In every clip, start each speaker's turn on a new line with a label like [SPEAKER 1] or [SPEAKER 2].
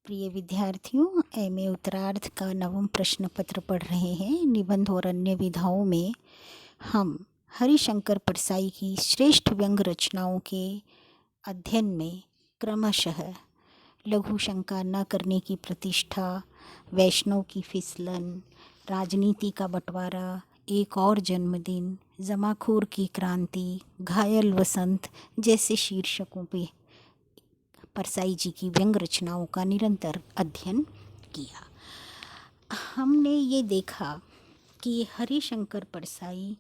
[SPEAKER 1] प्रिय विद्यार्थियों, एमए उत्तरार्ध का नवम प्रश्न पत्र पढ़ रहे हैं। निबंध और अन्य विधाओं में हम हरिशंकर परसाई की श्रेष्ठ व्यंग रचनाओं के अध्ययन में क्रमशः लघु शंका न करने की प्रतिष्ठा, वैष्णव की फिसलन, राजनीति का बंटवारा, एक और जन्मदिन, जमाखोर की क्रांति, घायल वसंत जैसे शीर्षकों पे परसाई जी की व्यंग रचनाओं का निरंतर अध्ययन किया। हमने ये देखा कि हरिशंकर परसाई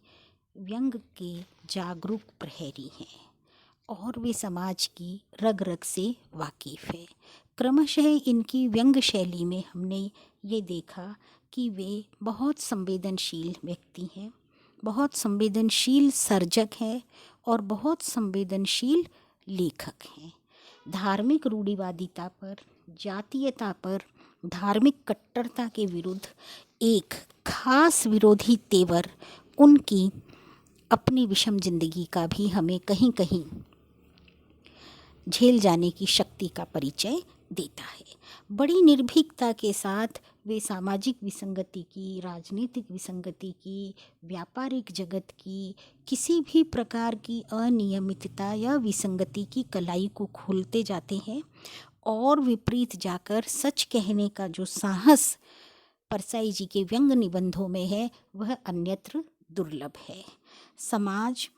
[SPEAKER 1] व्यंग के जागरूक प्रहरी हैं और वे समाज की रग रग से वाकिफ़ है। क्रमशः इनकी व्यंग शैली में हमने ये देखा कि वे बहुत संवेदनशील व्यक्ति हैं, बहुत संवेदनशील सर्जक हैं और बहुत संवेदनशील लेखक हैं। धार्मिक रूढ़िवादिता पर, जातीयता पर, धार्मिक कट्टरता के विरुद्ध एक खास विरोधी तेवर उनकी अपनी विषम जिंदगी का भी हमें कहीं कहीं झेल जाने की शक्ति का परिचय देता है। बड़ी निर्भीकता के साथ वे सामाजिक विसंगति की, राजनीतिक विसंगति की, व्यापारिक जगत की किसी भी प्रकार की अनियमितता या विसंगति की कलाई को खोलते जाते हैं और विपरीत जाकर सच कहने का जो साहस परसाई जी के व्यंग निबंधों में है वह अन्यत्र दुर्लभ है। समाज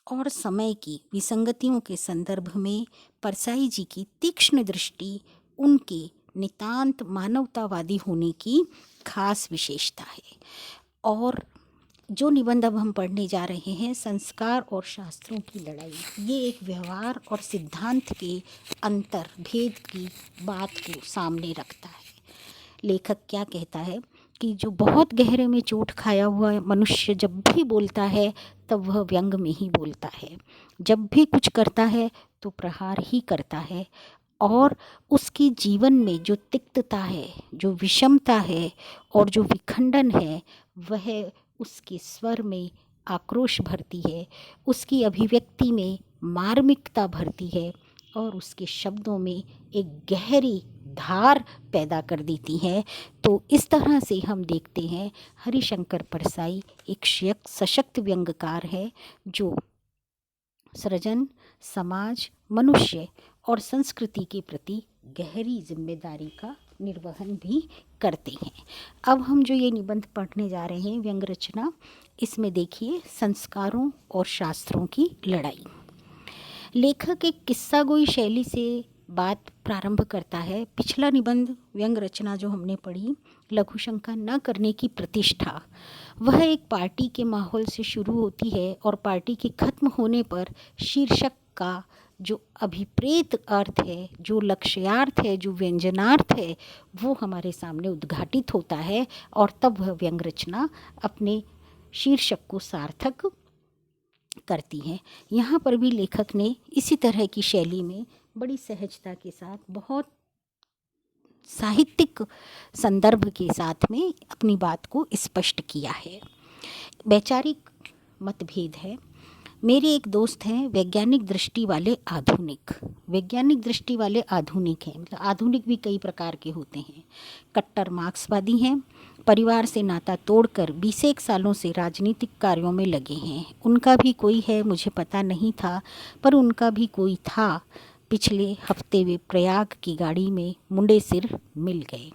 [SPEAKER 1] और समय की विसंगतियों के संदर्भ में परसाई जी की तीक्ष्ण दृष्टि उनके नितांत मानवतावादी होने की खास विशेषता है। और जो निबंध अब हम पढ़ने जा रहे हैं, संस्कार और शास्त्रों की लड़ाई, ये एक व्यवहार और सिद्धांत के अंतर भेद की बात को सामने रखता है। लेखक क्या कहता है कि जो बहुत गहरे में चोट खाया हुआ मनुष्य जब भी बोलता है तब वह व्यंग में ही बोलता है। जब भी कुछ करता है तो प्रहार ही करता है और उसकी जीवन में जो तिक्तता है, जो विषमता है और जो विखंडन है वह उसके स्वर में आक्रोश भरती है, उसकी अभिव्यक्ति में मार्मिकता भरती है और उसके शब्दों में एक गहरी धार पैदा कर देती है। तो इस तरह से हम देखते हैं हरिशंकर परसाई एक सशक्त व्यंग्यकार है जो सृजन, समाज, मनुष्य और संस्कृति के प्रति गहरी जिम्मेदारी का निर्वहन भी करते हैं। अब हम जो ये निबंध पढ़ने जा रहे हैं व्यंग रचना, इसमें देखिए संस्कारों और शास्त्रों की लड़ाई। लेखक एक किस्सा गोई शैली से बात प्रारंभ करता है। पिछला निबंध व्यंग रचना जो हमने पढ़ी, लघु शंका न करने की प्रतिष्ठा, वह एक पार्टी के माहौल से शुरू होती है और पार्टी के खत्म होने पर शीर्षक का जो अभिप्रेत अर्थ है, जो लक्ष्यार्थ है, जो व्यंजनार्थ है, वो हमारे सामने उद्घाटित होता है और तब वह व्यंग रचना अपने शीर्षक को सार्थक करती है। यहाँ पर भी लेखक ने इसी तरह की शैली में बड़ी सहजता के साथ, बहुत साहित्यिक संदर्भ के साथ में अपनी बात को स्पष्ट किया है। वैचारिक मतभेद है। मेरे एक दोस्त हैं वैज्ञानिक दृष्टि वाले आधुनिक। वैज्ञानिक दृष्टि वाले आधुनिक हैं, मतलब आधुनिक भी कई प्रकार के होते हैं। कट्टर मार्क्सवादी हैं, परिवार से नाता तोड़कर 20 सालों से राजनीतिक कार्यों में लगे हैं। उनका भी कोई है मुझे पता नहीं था, पर उनका भी कोई था। पिछले हफ्ते वे प्रयाग की गाड़ी में मुंडे सिर मिल गए।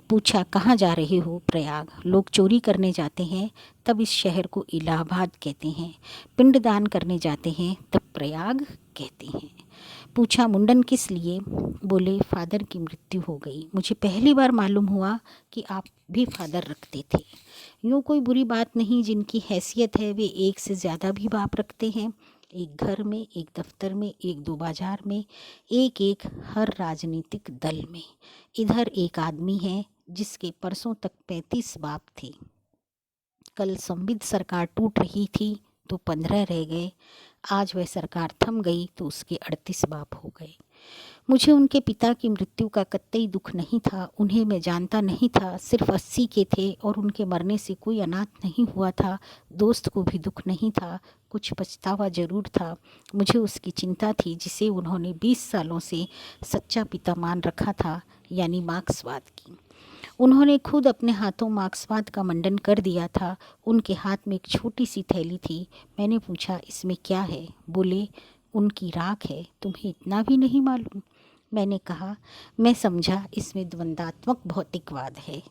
[SPEAKER 1] पूछा कहाँ जा रहे हो? प्रयाग। लोग चोरी करने जाते हैं तब इस शहर को इलाहाबाद कहते हैं, पिंडदान करने जाते हैं तब प्रयाग कहते हैं। पूछा मुंडन किस लिए? बोले फादर की मृत्यु हो गई, मुझे पहली बार मालूम हुआ कि आप भी फादर रखते थे। यूँ कोई बुरी बात नहीं, जिनकी हैसियत है वे एक से ज़्यादा भी बाप रखते हैं, एक घर में, एक दफ्तर में, एक दो बाजार में, एक एक हर राजनीतिक दल में। इधर एक आदमी है जिसके परसों तक 35 बाप थे। कल संविद सरकार टूट रही थी तो 15 रह गए, आज वह सरकार थम गई तो उसके 38 बाप हो गए। मुझे उनके पिता की मृत्यु का कतई दुख नहीं था, उन्हें मैं जानता नहीं था, सिर्फ 80 के थे और उनके मरने से कोई अनाथ नहीं हुआ था। दोस्त को भी दुख नहीं था, कुछ पछतावा ज़रूर था। मुझे उसकी चिंता थी जिसे उन्होंने 20 सालों से सच्चा पिता मान रखा था, यानी मार्क्सवाद की। उन्होंने खुद अपने हाथों मार्क्सवाद का मंडन कर दिया था। उनके हाथ में एक छोटी सी थैली थी। मैंने पूछा, इसमें क्या है? बोले, उनकी राख है। तुम्हें इतना भी नहीं मालूम? मैंने कहा, मैं समझा इसमें द्वंद्वात्मक भौतिकवाद है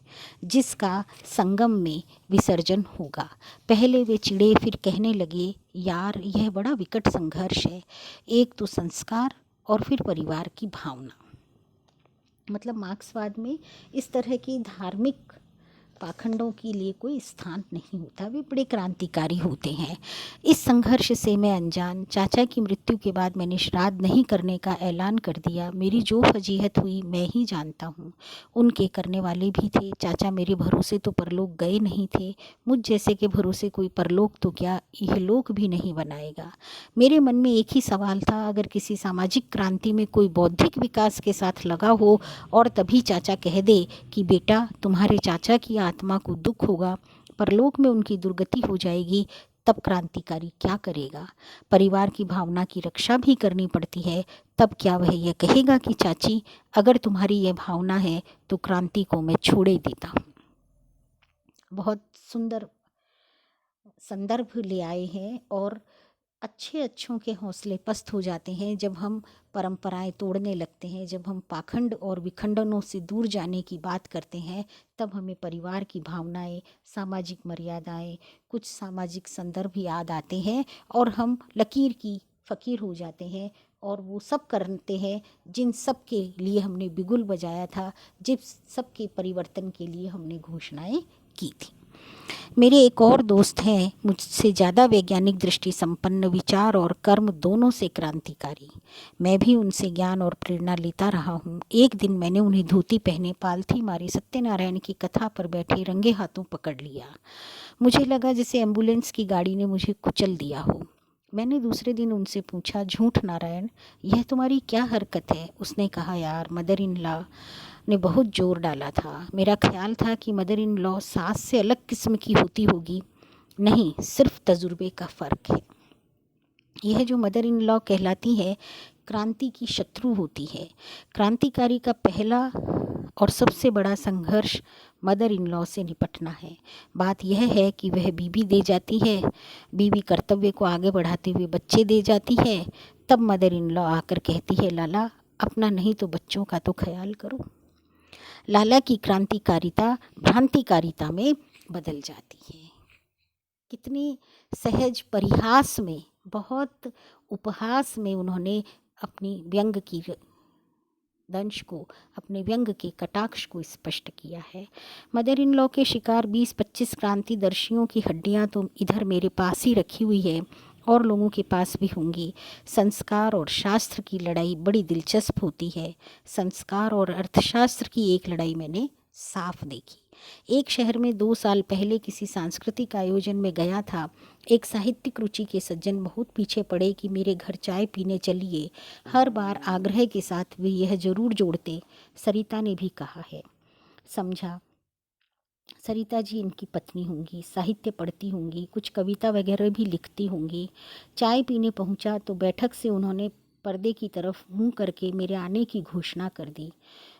[SPEAKER 1] जिसका संगम में विसर्जन होगा। पहले वे चिढ़े, फिर कहने लगे, यार यह बड़ा विकट संघर्ष है। एक तो संस्कार और फिर परिवार की भावना। मतलब मार्क्सवाद में इस तरह की धार्मिक पाखंडों के लिए कोई स्थान नहीं होता, वे बड़े क्रांतिकारी होते हैं। इस संघर्ष से मैं अनजान, चाचा की मृत्यु के बाद मैंने श्राद्ध नहीं करने का ऐलान कर दिया। मेरी जो फजीहत हुई मैं ही जानता हूँ, उनके करने वाले भी थे। चाचा मेरे भरोसे तो परलोक गए नहीं थे, मुझ जैसे के भरोसे कोई परलोक तो क्या इहलोक भी नहीं बनाएगा। मेरे मन में एक ही सवाल था, अगर किसी सामाजिक क्रांति में कोई बौद्धिक विकास के साथ लगा हो और तभी चाचा कह दे कि बेटा तुम्हारे चाचा की आत्मा को दुख होगा, परलोक में उनकी दुर्गति हो जाएगी, तब क्रांतिकारी क्या करेगा? परिवार की भावना की रक्षा भी करनी पड़ती है। तब क्या वह यह कहेगा कि चाची अगर तुम्हारी यह भावना है तो क्रांति को मैं छोड़े देता हूँ। बहुत सुंदर संदर्भ ले आए हैं और अच्छों के हौसले पस्त हो जाते हैं जब हम परंपराएं तोड़ने लगते हैं, जब हम पाखंड और विखंडनों से दूर जाने की बात करते हैं। तब हमें परिवार की भावनाएं, सामाजिक मर्यादाएं, कुछ सामाजिक संदर्भ याद आते हैं और हम लकीर की फ़कीर हो जाते हैं और वो सब करते हैं जिन सब के लिए हमने बिगुल बजाया था, जिस सब के परिवर्तन के लिए हमने घोषणाएं की थी। मेरे एक और दोस्त हैं, मुझसे ज़्यादा वैज्ञानिक दृष्टि संपन्न, विचार और कर्म दोनों से क्रांतिकारी। मैं भी उनसे ज्ञान और प्रेरणा लेता रहा हूँ। एक दिन मैंने उन्हें धोती पहने, पालथी मारी, सत्यनारायण की कथा पर बैठे रंगे हाथों पकड़ लिया। मुझे लगा जैसे एम्बुलेंस की गाड़ी ने मुझे कुचल दिया हो। मैंने दूसरे दिन उनसे पूछा, झूठ नारायण, यह तुम्हारी क्या हरकत है? उसने कहा, यार मदर इन लॉ ने बहुत जोर डाला था। मेरा ख्याल था कि मदर इन लॉ सास से अलग किस्म की होती होगी। नहीं, सिर्फ तजुर्बे का फ़र्क है। यह जो मदर इन लॉ कहलाती है क्रांति की शत्रु होती है। क्रांतिकारी का पहला और सबसे बड़ा संघर्ष मदर इन लॉ से निपटना है। बात यह है कि वह बीवी दे जाती है, बीवी कर्तव्य को आगे बढ़ाते हुए बच्चे दे जाती है। तब मदर इन लॉ आकर कहती है, लाला अपना नहीं तो बच्चों का तो ख्याल करो। लाला की क्रांतिकारिता भ्रांतिकारिता में बदल जाती है। कितनी सहज परिहास में, बहुत उपहास में उन्होंने अपनी व्यंग की दंश को, अपने व्यंग के कटाक्ष को स्पष्ट किया है। मदर इन लॉ के शिकार 20-25 क्रांतिदर्शियों की हड्डियां तो इधर मेरे पास ही रखी हुई है और लोगों के पास भी होंगी। संस्कार और शास्त्र की लड़ाई बड़ी दिलचस्प होती है। संस्कार और अर्थशास्त्र की एक लड़ाई मैंने साफ देखी। एक शहर में 2 साल पहले किसी सांस्कृतिक आयोजन में गया था। एक साहित्यिक रुचि के सज्जन बहुत पीछे पड़े कि मेरे घर चाय पीने चलिए। हर बार आग्रह के साथ वे यह जरूर जोड़ते, सरिता ने भी कहा है। समझा, सरिता जी इनकी पत्नी होंगी, साहित्य पढ़ती होंगी, कुछ कविता वगैरह भी लिखती होंगी। चाय पीने पहुंचा तो बैठक से उन्होंने पर्दे की तरफ मुंह करके मेरे आने की घोषणा कर दी।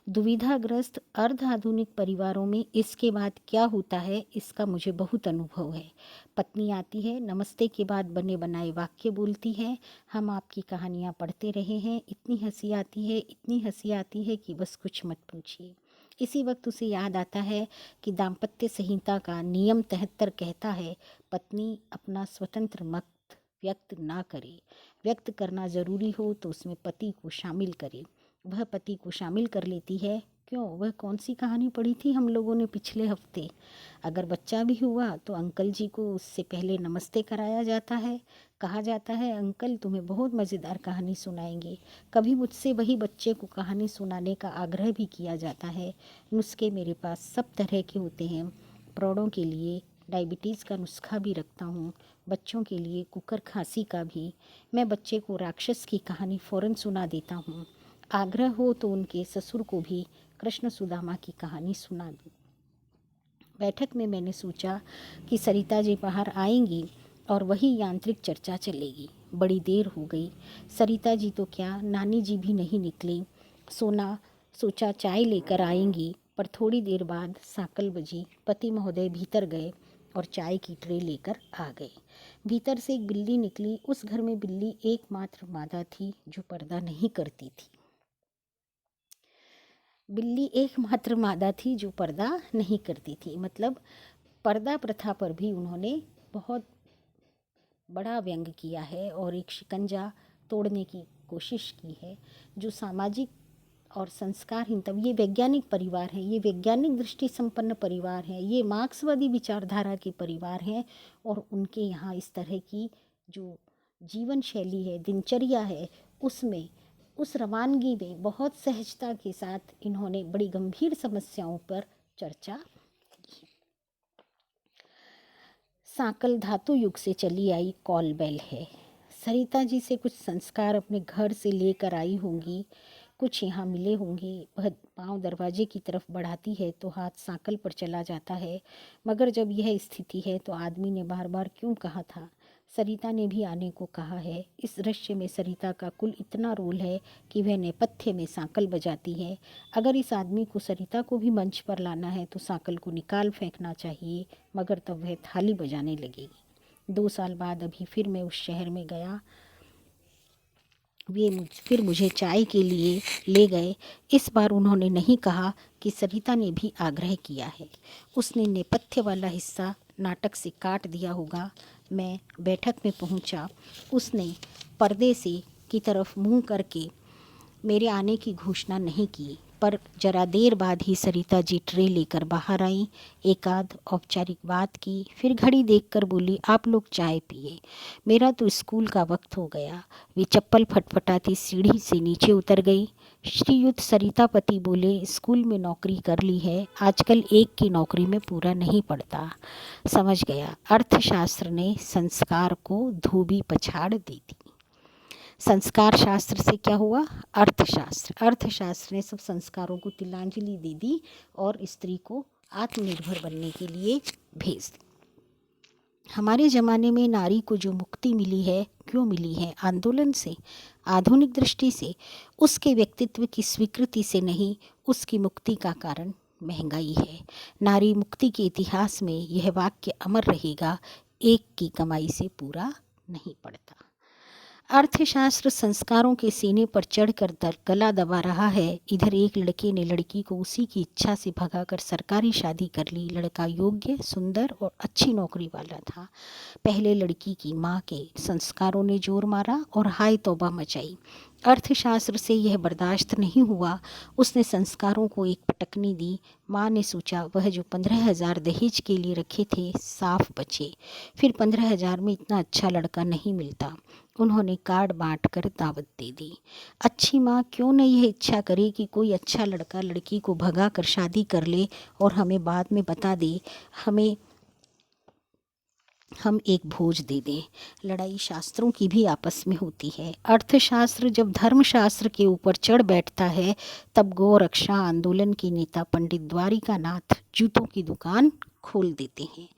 [SPEAKER 1] दुविधाग्रस्त अर्ध आधुनिक परिवारों में इसके बाद क्या होता है इसका मुझे बहुत अनुभव है। पत्नी आती है, नमस्ते के बाद बने बनाए वाक्य बोलती है, हम आपकी कहानियाँ पढ़ते रहे हैं, इतनी हंसी आती है, इतनी हंसी आती है कि बस कुछ मत पूछिए। इसी वक्त उसे याद आता है कि दाम्पत्य संहिता का नियम 73 कहता है, पत्नी अपना स्वतंत्र मत व्यक्त ना करे। व्यक्त करना ज़रूरी हो तो उसमें पति को शामिल करे। वह पति को शामिल कर लेती है। क्यों? वह कौन सी कहानी पढ़ी थी हम लोगों ने पिछले हफ्ते? अगर बच्चा भी हुआ तो अंकल जी को उससे पहले नमस्ते कराया जाता है। कहा जाता है, अंकल तुम्हें बहुत मज़ेदार कहानी सुनाएंगे। कभी मुझसे वही बच्चे को कहानी सुनाने का आग्रह भी किया जाता है। नुस्खे मेरे पास सब तरह के होते हैं। प्रौढ़ों के लिए डायबिटीज़ का नुस्खा भी रखता हूँ, बच्चों के लिए कुकर खांसी का भी। मैं बच्चे को राक्षस की कहानी फ़ौरन सुना देता हूँ। आग्रह हो तो उनके ससुर को भी कृष्ण सुदामा की कहानी सुना दूँ। बैठक में मैंने सोचा कि सरिता जी बाहर आएंगी और वही यांत्रिक चर्चा चलेगी। बड़ी देर हो गई, सरिता जी तो क्या, नानी जी भी नहीं निकली। सोचा चाय लेकर आएंगी, पर थोड़ी देर बाद साकल बजी। पति महोदय भीतर गए और चाय की ट्रे लेकर आ गए। भीतर से एक बिल्ली निकली। उस घर में बिल्ली एकमात्र मादा थी जो पर्दा नहीं करती थी। बिल्ली एकमात्र मादा थी जो पर्दा नहीं करती थी, मतलब पर्दा प्रथा पर भी उन्होंने बहुत बड़ा व्यंग किया है और एक शिकंजा तोड़ने की कोशिश की है। जो सामाजिक और संस्कारहीन, तब ये वैज्ञानिक परिवार हैं, ये वैज्ञानिक दृष्टि संपन्न परिवार हैं, ये मार्क्सवादी विचारधारा के परिवार हैं, और उनके यहाँ इस तरह की जो जीवन शैली है, दिनचर्या है, उसमें उस रवानगी में बहुत सहजता के साथ इन्होंने बड़ी गंभीर समस्याओं पर चर्चा। साकल धातु युग से चली आई कॉल बेल है। सरिता जी से कुछ संस्कार अपने घर से लेकर आई होंगी, कुछ यहाँ मिले होंगे। वह पाँव दरवाजे की तरफ बढ़ाती है तो हाथ साकल पर चला जाता है। मगर जब यह स्थिति है तो आदमी ने बार बार क्यों कहा था? सरिता ने भी आने को कहा है। इस दृश्य में सरिता का कुल इतना रोल है कि वह नेपथ्य में साकल बजाती है। अगर इस आदमी को, सरिता को भी मंच पर लाना है तो साकल को निकाल फेंकना चाहिए, मगर तब वह थाली बजाने लगेगी। 2 साल बाद अभी फिर मैं उस शहर में गया। वे फिर मुझे चाय के लिए ले गए। इस बार उन्होंने नहीं कहा कि सरिता ने भी आग्रह किया है। उसने नेपथ्य वाला हिस्सा नाटक से काट दिया होगा। मैं बैठक में पहुंचा। उसने पर्दे से की तरफ मुंह करके मेरे आने की घोषणा नहीं की, पर जरा देर बाद ही सरिता जी ट्रे लेकर बाहर आई। एकाध औपचारिक बात की, फिर घड़ी देखकर बोली, आप लोग चाय पिए, मेरा तो स्कूल का वक्त हो गया। वे चप्पल फटफटाती सीढ़ी से नीचे उतर गई। श्रीयुत सरितापति बोले, स्कूल में नौकरी कर ली है, आजकल एक की नौकरी में पूरा नहीं पड़ता। समझ गया, अर्थशास्त्र ने संस्कार को धोबी पछाड़ दी थी। संस्कार शास्त्र से क्या हुआ? अर्थशास्त्र ने सब संस्कारों को तिलांजलि दे दी और स्त्री को आत्मनिर्भर बनने के लिए भेज दी। हमारे ज़माने में नारी को जो मुक्ति मिली है, क्यों मिली है? आंदोलन से, आधुनिक दृष्टि से, उसके व्यक्तित्व की स्वीकृति से नहीं। उसकी मुक्ति का कारण महंगाई है। नारी मुक्ति के इतिहास में यह वाक्य अमर रहेगा, एक की कमाई से पूरा नहीं पड़ता। अर्थशास्त्र संस्कारों के सीने पर चढ़कर गला दबा रहा है। इधर एक लड़के ने लड़की को उसी की इच्छा से भगाकर सरकारी शादी कर ली। लड़का योग्य, सुंदर और अच्छी नौकरी वाला था। पहले लड़की की माँ के संस्कारों ने जोर मारा और हाय तौबा मचाई। अर्थशास्त्र से यह बर्दाश्त नहीं हुआ। उसने संस्कारों को एक पटकनी दी। माँ ने सोचा वह जो 15,000 दहेज के लिए रखे थे साफ बचे। फिर 15,000 में इतना अच्छा लड़का नहीं मिलता। उन्होंने कार्ड बांट कर दावत दे दी। अच्छी माँ क्यों न यह इच्छा करे कि कोई अच्छा लड़का लड़की को भगा कर शादी कर ले और हमें बाद में बता दे, हम एक भोज दे दें। लड़ाई शास्त्रों की भी आपस में होती है। अर्थशास्त्र जब धर्मशास्त्र के ऊपर चढ़ बैठता है, तब गौ रक्षा आंदोलन के नेता पंडित द्वारिकानाथ जूतों की दुकान खोल देते हैं।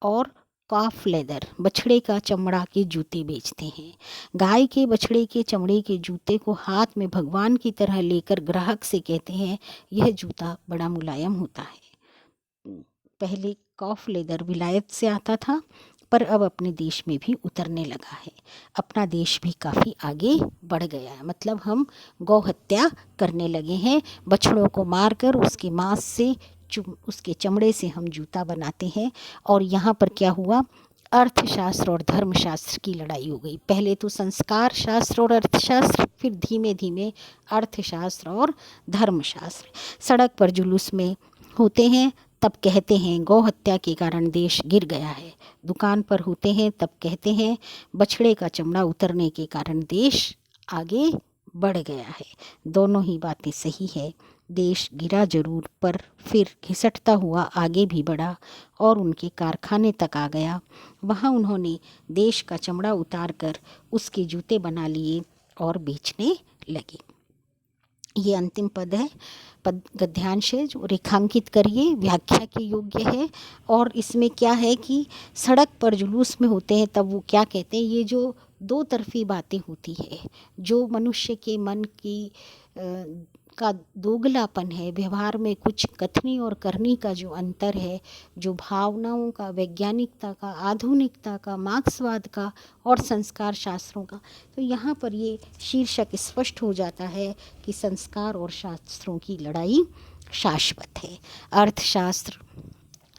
[SPEAKER 1] और काफ लेदर, बछड़े का चमड़ा के जूते बेचते हैं। गाय के बछड़े के चमड़े के जूते को हाथ में भगवान की तरह लेकर ग्राहक से कहते हैं, यह जूता बड़ा मुलायम होता है। पहले कॉफ लेदर विलायत से आता था, पर अब अपने देश में भी उतरने लगा है। अपना देश भी काफ़ी आगे बढ़ गया है, मतलब हम गौ हत्या करने लगे हैं। बछड़ों को मारकर उसके मांस से, उसके चमड़े से हम जूता बनाते हैं। और यहाँ पर क्या हुआ? अर्थशास्त्र और धर्मशास्त्र की लड़ाई हो गई। पहले तो संस्कार शास्त्र और अर्थशास्त्र, फिर धीमे धीमे अर्थशास्त्र और धर्मशास्त्र। सड़क पर जुलूस में होते हैं तब कहते हैं गौ हत्या के कारण देश गिर गया है। दुकान पर होते हैं तब कहते हैं बछड़े का चमड़ा उतरने के कारण देश आगे बढ़ गया है। दोनों ही बातें सही है। देश गिरा जरूर, पर फिर घिसटता हुआ आगे भी बढ़ा और उनके कारखाने तक आ गया। वहाँ उन्होंने देश का चमड़ा उतार कर उसके जूते बना लिए और बेचने लगे। ये अंतिम पद है, पद गद्यांश है जो रेखांकित करिए, व्याख्या के योग्य है। और इसमें क्या है कि सड़क पर जुलूस में होते हैं तब वो क्या कहते हैं, ये जो दो तरफ़ी बातें होती है, जो मनुष्य के मन की का दोगलापन है, व्यवहार में कुछ कथनी और करनी का जो अंतर है, जो भावनाओं का, वैज्ञानिकता का, आधुनिकता का, मार्क्सवाद का और संस्कार शास्त्रों का, तो यहाँ पर ये शीर्षक स्पष्ट हो जाता है कि संस्कार और शास्त्रों की लड़ाई शाश्वत है। अर्थशास्त्र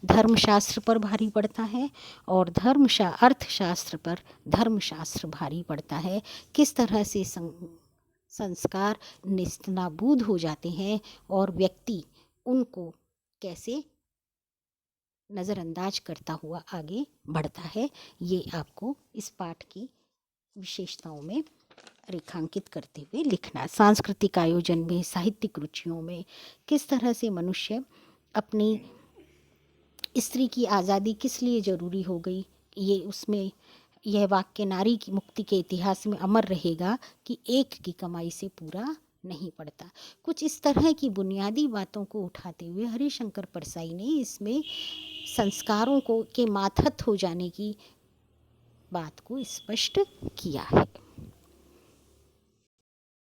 [SPEAKER 1] धर्मशास्त्र पर भारी पड़ता है और अर्थशास्त्र पर धर्मशास्त्र भारी पड़ता है। किस तरह से संस्कार नेस्तनाबूद हो जाते हैं और व्यक्ति उनको कैसे नज़रअंदाज करता हुआ आगे बढ़ता है, ये आपको इस पाठ की विशेषताओं में रेखांकित करते हुए लिखना। सांस्कृतिक आयोजन में, साहित्यिक रुचियों में किस तरह से मनुष्य अपनी स्त्री की आज़ादी किस लिए ज़रूरी हो गई, ये उसमें यह वाक्य नारी की मुक्ति के इतिहास में अमर रहेगा कि एक की कमाई से पूरा नहीं पड़ता। कुछ इस तरह की बुनियादी बातों को उठाते हुए हरिशंकर परसाई ने इसमें संस्कारों को के माथत हो जाने की बात को स्पष्ट किया है।